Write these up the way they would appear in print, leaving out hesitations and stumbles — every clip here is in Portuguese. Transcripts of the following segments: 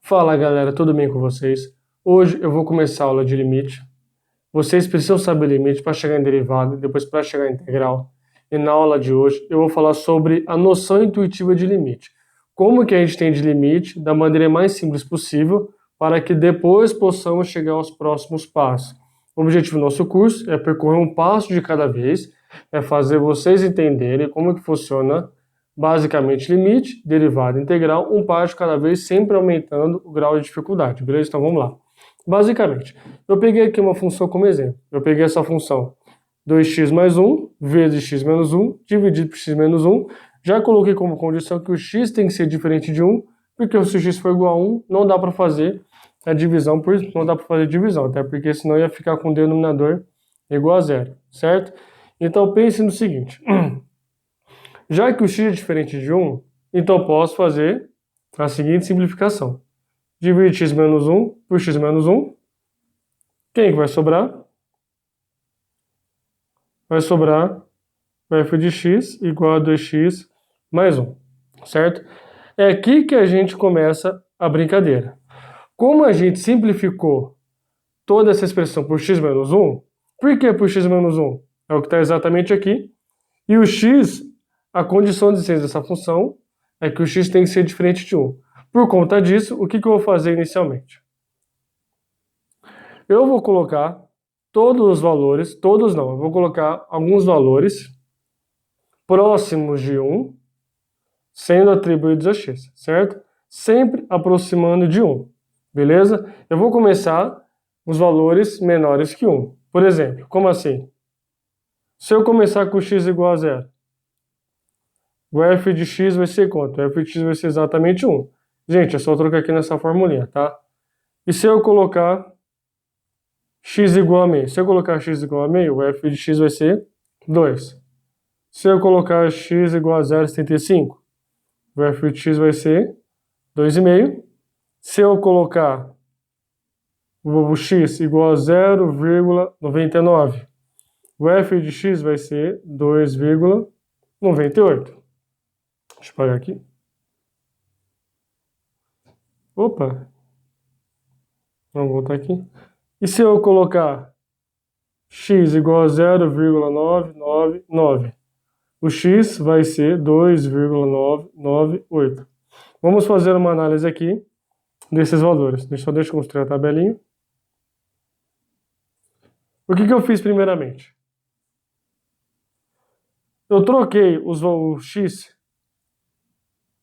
Fala galera, tudo bem com vocês? Hoje eu vou começar a aula de limite. Vocês precisam saber limite para chegar em derivada, depois para chegar em integral. E na aula de hoje eu vou falar sobre a noção intuitiva de limite. Como que a gente tem de limite da maneira mais simples possível para que depois possamos chegar aos próximos passos. O objetivo do nosso curso é percorrer um passo de cada vez, é fazer vocês entenderem como que funciona basicamente limite, derivada, integral, um passo de cada vez, sempre aumentando o grau de dificuldade, beleza? Então vamos lá. Basicamente, eu peguei aqui uma função como exemplo. Eu peguei essa função 2x mais 1 vezes x menos 1 dividido por x menos 1. Já coloquei como condição que o x tem que ser diferente de 1, porque se o x for igual a 1, não dá para fazer a divisão, até porque senão ia ficar com o denominador igual a zero, certo? Então pense no seguinte, já que o x é diferente de 1, então eu posso fazer a seguinte simplificação. Dividir x menos 1 por x menos 1. Quem que vai sobrar? Vai sobrar o f de x igual a 2x mais 1, certo? É aqui que a gente começa a brincadeira. Como a gente simplificou toda essa expressão por x menos 1, por que por x menos 1? É o que está exatamente aqui. E o x, a condição de existência dessa função é que o x tem que ser diferente de 1. Por conta disso, o que eu vou fazer inicialmente? Eu vou colocar todos os valores, eu vou colocar alguns valores próximos de 1, sendo atribuídos a x, certo? Sempre aproximando de 1, beleza? Eu vou começar os valores menores que 1. Por exemplo, como assim? Se eu começar com x igual a 0, o f de x vai ser quanto? O f de x vai ser exatamente 1. Gente, é só trocar aqui nessa formulinha, tá? E se eu colocar x igual a meio? Se eu colocar x igual a meio, o f de x vai ser 2. Se eu colocar x igual a 0,75, o f de x vai ser 2,5. Se eu colocar o x igual a 0,99, o f de x vai ser 2,98. Deixa eu apagar aqui. Opa! Vamos voltar aqui. E se eu colocar x igual a 0,999, o x vai ser 2,998. Vamos fazer uma análise aqui desses valores. Deixa eu construir a tabelinha. O que eu fiz primeiramente? Eu troquei o x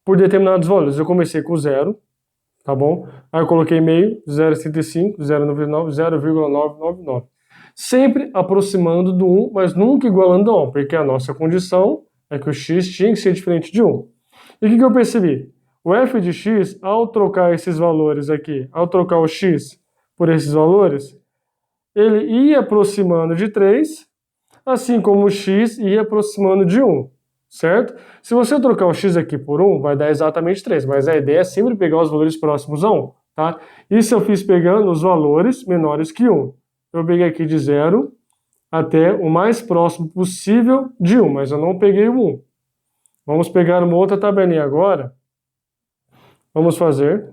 por determinados valores. Eu comecei com 0, tá bom? Aí eu coloquei meio, 0,75, 0,99, 0,999. Sempre aproximando do 1, mas nunca igualando a 1, porque a nossa condição é que o x tinha que ser diferente de 1. E o que eu percebi? O f de x, ao trocar esses valores aqui, ao trocar o x por esses valores, ele ia aproximando de 3, assim como o x ia aproximando de 1, certo? Se você trocar o x aqui por 1, vai dar exatamente 3, mas a ideia é sempre pegar os valores próximos a 1, tá? Isso eu fiz pegando os valores menores que 1. Eu peguei aqui de 0 até o mais próximo possível de 1, mas eu não peguei o 1. Vamos pegar uma outra tabelinha agora. Vamos fazer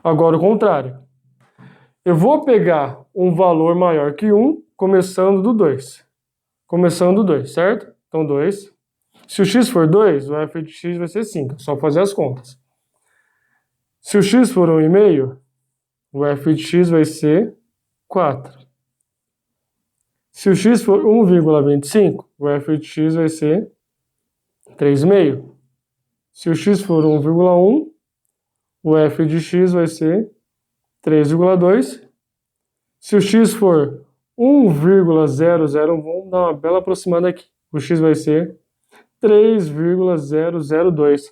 agora o contrário. Eu vou pegar um valor maior que 1, começando do 2. Começando do 2, certo? Então 2. Se o x for 2, o f de x vai ser 5. É só fazer as contas. Se o x for 1,5, o f de x vai ser 4. Se o x for 1,25, o f de x vai ser 3,5. Se o x for 1,1, o f de x vai ser 3,2. Se o x for 1,001, vamos dar uma bela aproximada aqui. O x vai ser 3,002.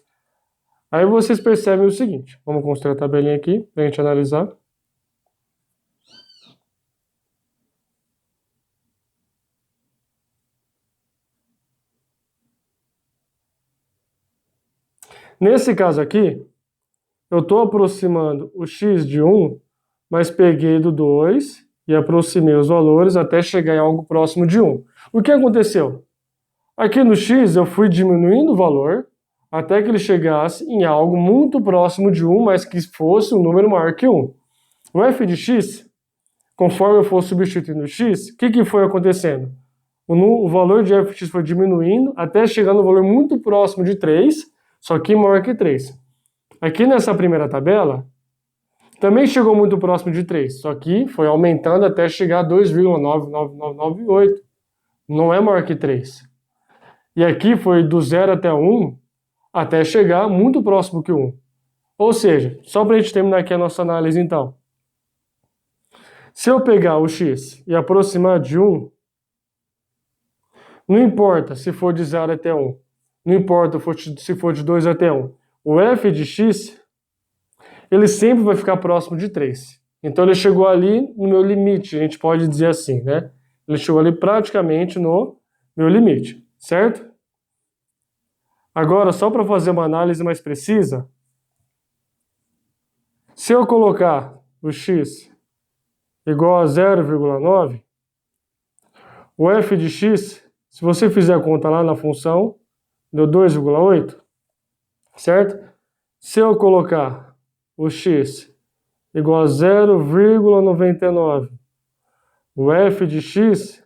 Aí vocês percebem o seguinte. Vamos construir a tabelinha aqui para a gente analisar. Nesse caso aqui, eu estou aproximando o x de 1, mas peguei do 2 e aproximei os valores até chegar em algo próximo de 1. O que aconteceu? Aqui no x eu fui diminuindo o valor até que ele chegasse em algo muito próximo de 1, mas que fosse um número maior que 1. O f de x, conforme eu for substituindo o x, o que foi acontecendo? O valor de f de x foi diminuindo até chegar no valor muito próximo de 3, só que maior que 3. Aqui nessa primeira tabela, também chegou muito próximo de 3, só que foi aumentando até chegar a 2,99998. Não é maior que 3. E aqui foi do 0 até 1, até chegar muito próximo que 1. Ou seja, só para a gente terminar aqui a nossa análise então. Se eu pegar o x e aproximar de 1, não importa se for de 0 até 1, não importa se for de 2 até 1, o f de x, ele sempre vai ficar próximo de 3. Então ele chegou ali no meu limite, a gente pode dizer assim, né? Ele chegou ali praticamente no meu limite, certo? Agora, só para fazer uma análise mais precisa, se eu colocar o x igual a 0,9, o f de x, se você fizer a conta lá na função, deu 2,8, certo? Se eu colocar o x igual a 0,99, o f de x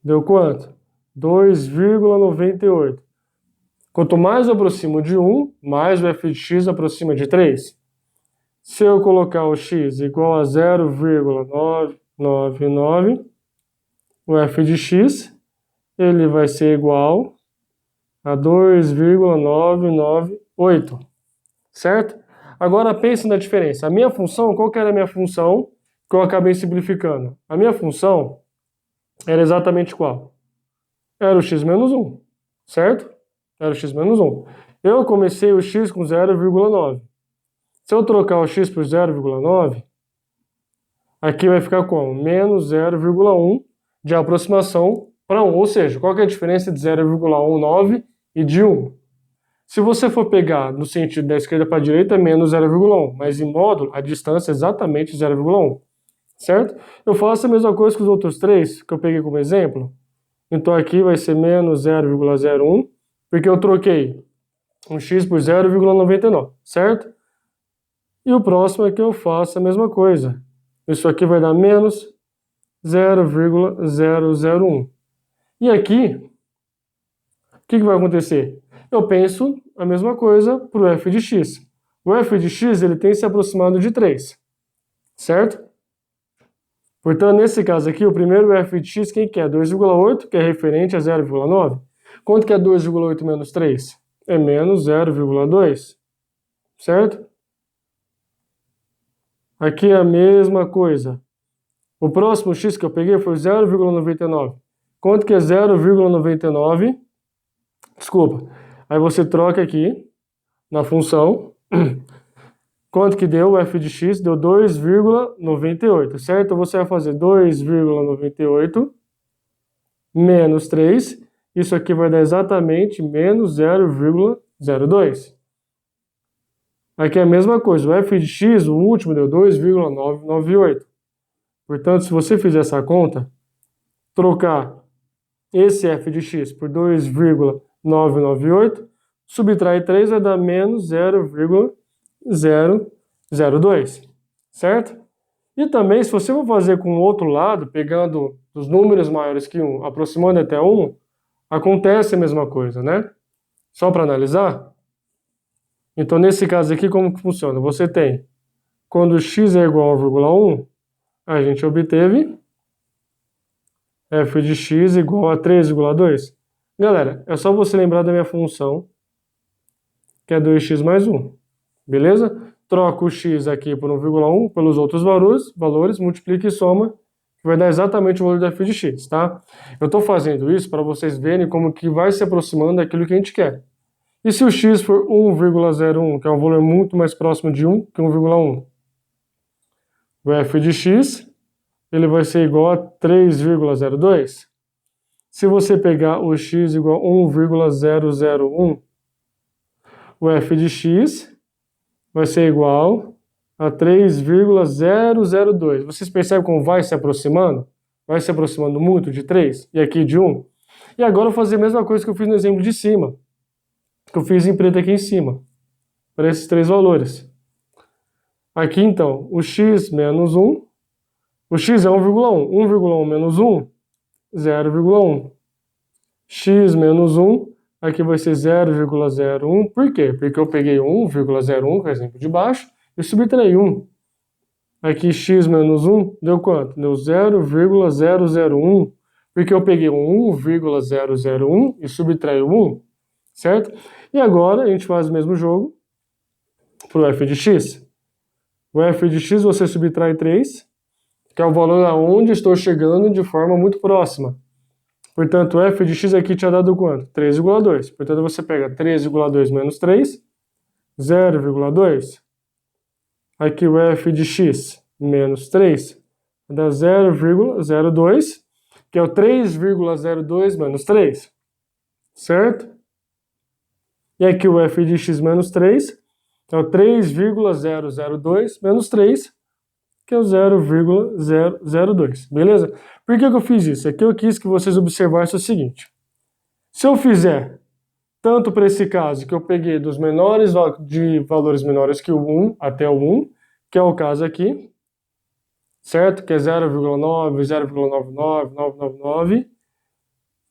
deu quanto? 2,98. Quanto mais eu aproximo de 1, mais o f de x aproxima de 3. Se eu colocar o x igual a 0,999, o f de x, ele vai ser igual a 2,998, certo? Agora pense na diferença. A minha função, qual que era a minha função que eu acabei simplificando? A minha função era exatamente qual? Era o x menos 1, certo? Era o x menos 1. Eu comecei o x com 0,9. Se eu trocar o x por 0,9, aqui vai ficar como? Menos 0,1 de aproximação para 1. Ou seja, qual que é a diferença de 0,19 e de 1? Se você for pegar no sentido da esquerda para a direita, é menos 0,1. Mas em módulo, a distância é exatamente 0,1. Certo? Eu faço a mesma coisa com os outros três que eu peguei como exemplo. Então aqui vai ser menos 0,01, porque eu troquei um x por 0,99, certo? E o próximo é que eu faço a mesma coisa. Isso aqui vai dar menos 0,001. E aqui, o que vai acontecer? Eu penso a mesma coisa para o f de x. O f de x ele tem se aproximado de 3, certo? Portanto, nesse caso aqui, o primeiro f de x, quem que é? 2,8, que é referente a 0,9. Quanto que é 2,8 menos 3? É menos 0,2, certo? Aqui é a mesma coisa. O próximo x que eu peguei foi 0,99. Quanto que é 0,99? Desculpa. Aí você troca aqui na função. Quanto que deu o f de x? Deu 2,98, certo? Então você vai fazer 2,98 menos 3. Isso aqui vai dar exatamente menos 0,02. Aqui é a mesma coisa. O f de x, o último, deu 2,998. Portanto, se você fizer essa conta, trocar esse f de x por 2,998, subtrair 3 vai dar menos 0,002, certo? E também, se você for fazer com o outro lado, pegando os números maiores que 1, aproximando até 1, acontece a mesma coisa, né? Só para analisar. Então, nesse caso aqui, como que funciona? Você tem, quando x é igual a 1,1, a gente obteve f de x igual a 3,2. Galera, é só você lembrar da minha função, que é 2x mais 1. Beleza? Troca o x aqui por 1,1 pelos outros valores, multiplica e soma, que vai dar exatamente o valor da f de x, tá? Eu estou fazendo isso para vocês verem como que vai se aproximando daquilo que a gente quer. E se o x for 1,01, que é um valor muito mais próximo de 1 que 1,1? O f de x, ele vai ser igual a 3,02. Se você pegar o x igual a 1,001, o f de x vai ser igual a 3,002. Vocês percebem como vai se aproximando? Vai se aproximando muito de 3 e aqui de 1. E agora eu vou fazer a mesma coisa que eu fiz no exemplo de cima. que eu fiz em preto aqui em cima, para esses três valores. Aqui, então, o x menos 1, o x é 1,1. 1,1 menos 1, 0,1. X menos 1, aqui vai ser 0,01. Por quê? Porque eu peguei 1,01, que é o exemplo de baixo, e subtraí 1. Aqui, x menos 1, deu quanto? Deu 0,001, porque eu peguei 1,001 e subtraí 1, certo? E agora, a gente faz o mesmo jogo para o f de x. O f de x você subtrai 3, que é o valor aonde estou chegando de forma muito próxima. Portanto, o f de x aqui tinha dado quanto? 3,2. Portanto, você pega 3,2 menos 3, 0,2. Aqui o f de x menos 3 dá 0,02, que é o 3,02 menos 3, certo? E aqui o f de x menos 3 é o 3,002 menos 3, que é o 0,002, beleza? Por que eu fiz isso? Aqui eu quis que vocês observassem o seguinte. Se eu fizer tanto para esse caso, que eu peguei dos menores de valores menores que o 1 até o 1, que é o caso aqui, certo? Que é 0,9, 0,99, 999,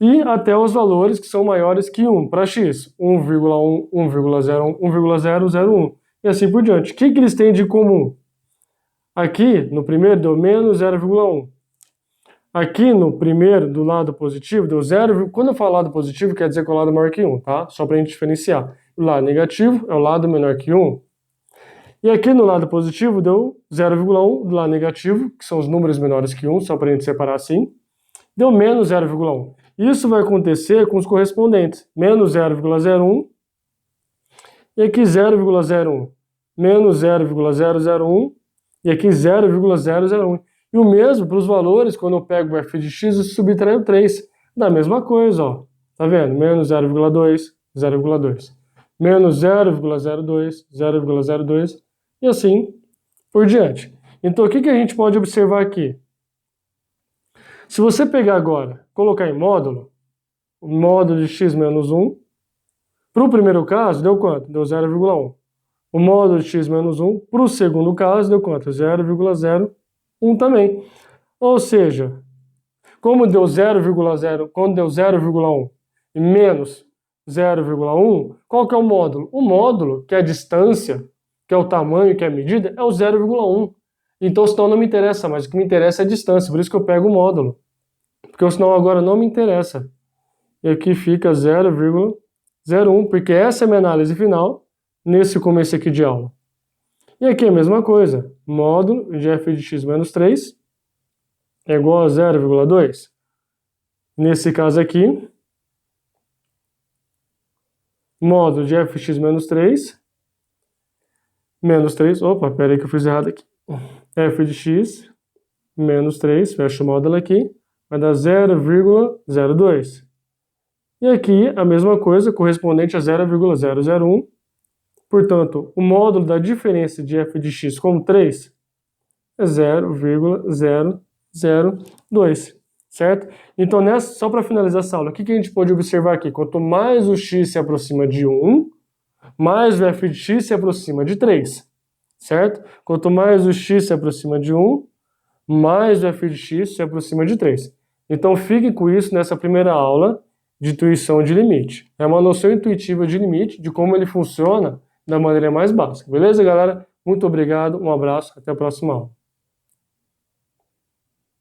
e até os valores que são maiores que 1, para x, 1,1, 1,01, 1,001, e assim por diante. O que eles têm de comum? Aqui, no primeiro, deu menos 0,1. Aqui no primeiro, do lado positivo, deu 0. Quando eu falo lado positivo, quer dizer que é o lado maior que 1, tá? Só para a gente diferenciar. O lado negativo é o lado menor que 1. E aqui no lado positivo deu 0,1, do lado negativo, que são os números menores que 1, só para a gente separar assim, deu menos 0,1. Isso vai acontecer com os correspondentes. Menos 0,01 e aqui 0,01. Menos 0,001 e aqui 0,001. E o mesmo para os valores, quando eu pego o f de x e subtraio 3. Da mesma coisa, ó. Tá vendo? Menos 0,2, 0,2. Menos 0,02, 0,02. E assim por diante. Então, o que a gente pode observar aqui? Se você pegar agora, colocar em módulo, o módulo de x menos 1, para o primeiro caso, deu quanto? Deu 0,1. O módulo de x menos 1, para o segundo caso, deu quanto? 0,01 também. Ou seja, como deu 0,0, quando deu 0,1 e menos 0,1, qual que é o módulo? O módulo, que é a distância, que é o tamanho, que é a medida, é o 0,1. Então, senão não me interessa mais. O que me interessa é a distância, por isso que eu pego o módulo. Porque senão agora não me interessa. E aqui fica 0,01, porque essa é a minha análise final nesse começo aqui de aula. E aqui é a mesma coisa. Módulo de f de x menos 3 é igual a 0,2. Nesse caso aqui, módulo de f de x menos 3, menos 3, opa, pera aí que eu fiz errado aqui. F de x menos 3, fecha o módulo aqui, vai dar 0,02. E aqui a mesma coisa, correspondente a 0,001. Portanto, o módulo da diferença de f de x com 3 é 0,002, certo? Então, só para finalizar essa aula, o que a gente pode observar aqui? Quanto mais o x se aproxima de 1, mais o f de x se aproxima de 3, certo? Quanto mais o x se aproxima de 1, mais o f de x se aproxima de 3. Então, fique com isso nessa primeira aula de intuição de limite. É uma noção intuitiva de limite, de como ele funciona da maneira mais básica. Beleza, galera? Muito obrigado, um abraço, até a próxima aula.